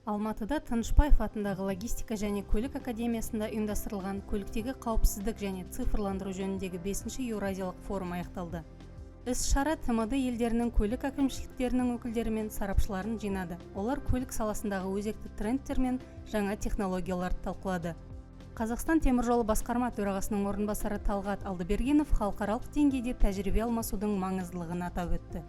Алматыда Тынышпаев атындағы логистика және көлік академиясында ұйымдастырылған көліктегі қауіпсіздік және цифрландыру жөніндегі 5-ші Еуразиялық форум аяқталды. Іс-шара ТМД елдерінің көлік әкімшіліктерінің өкілдері мен сарапшыларын жинады. Олар көлік саласындағы өзекті трендтер мен жаңа технологияларды талқылады. Қазақстан теміржолы басқарма төрағасының орынбасары Талғат Алдыбергенов халықаралық деңгейде тәжірибе алмасудың маңыздылығын атап өтті.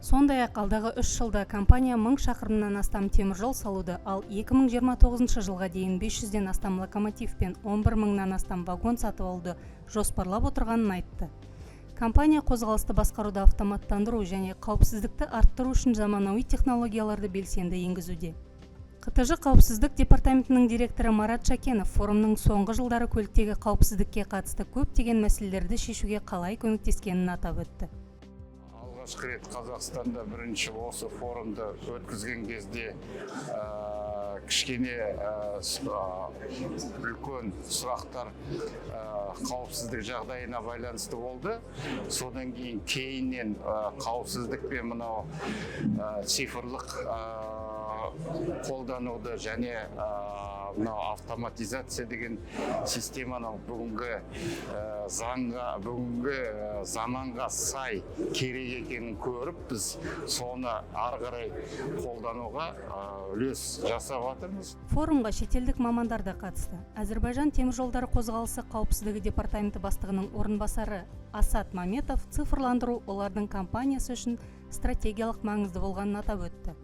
Сондай-ақ алдағы 3 жылда компания 1000 шақырымнан астам теміржол салуды, ал 2029 жылға дейін 500-ден астам локомотив пен 11 мыңнан астам вагон сатып алуды жоспарлап отырғанын айтты. Компания қозғалысты басқаруды автоматтандыру және қауіпсіздікті арттыру үшін заманауи технологияларды белсенді енгізуде. қтж қауіпсіздік департаментінің директоры Марат Шакенов форумның соңғы жылдары көліктегі қауіпсіздікке қатысты көптеген мәселелерді шешуге қалай көмектескенін атап өтті. Алғашқы рет Қазақстанда бірінші осы форумды өткізген кезде кішкене үлкен сұрақтар қауіпсіздік жағдайына байланысты болды. Содан кейіннен қауіпсіздік пен мынау цифрлық қолдануды және автоматизация деген системаның бүгінгі заманға сай керек екенін көріп, біз соны ары қарай қолдануға үлес жасап жатырмыз. Форумға шетелдік мамандар да қатысты. Әзербайжан теміржолдары қозғалысы қауіпсіздігі департаменті бастығының орынбасары Асат Маметов цифрландыру олардың компаниясы үшін стратегиялық маңызды болғанын атап өтті.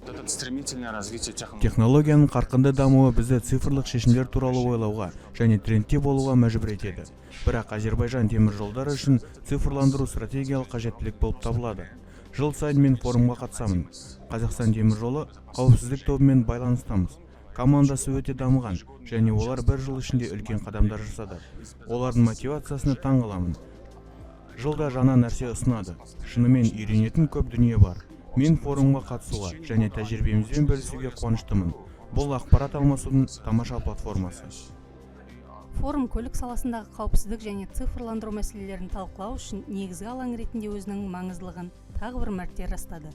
Технологияның қарқынды дамуы бізді цифрлық шешімдер туралы ойлауға және трендте болуға мәжбүр етеді. Бірақ Әзербайжан теміржолдары үшін цифрландыру стратегиялық қажеттілік болып табылады. Жыл сайын мен форумға қатысамын. Қазақстан теміржолы қауіпсіздік тобымен байланыстамыз. Командасы өте дамыған және олар бір жыл ішінде үлкен қадамдар жасады. Олардың мотивациясына таң қаламын. Жылда жаңа нәрсе ұсынады. Шынымен үйренетін көп дүние бар. Мен форумға қатысуға және тәжірибемізбен бөлісуге қуаныштымын. Бұл ақпарат алмасудың тамаша платформасы. Форум көлік саласындағы қауіпсіздік және цифрландыру мәселелерін талқылау үшін негізгі алаң ретінде өзінің маңыздылығын тағы бір мәрте растады.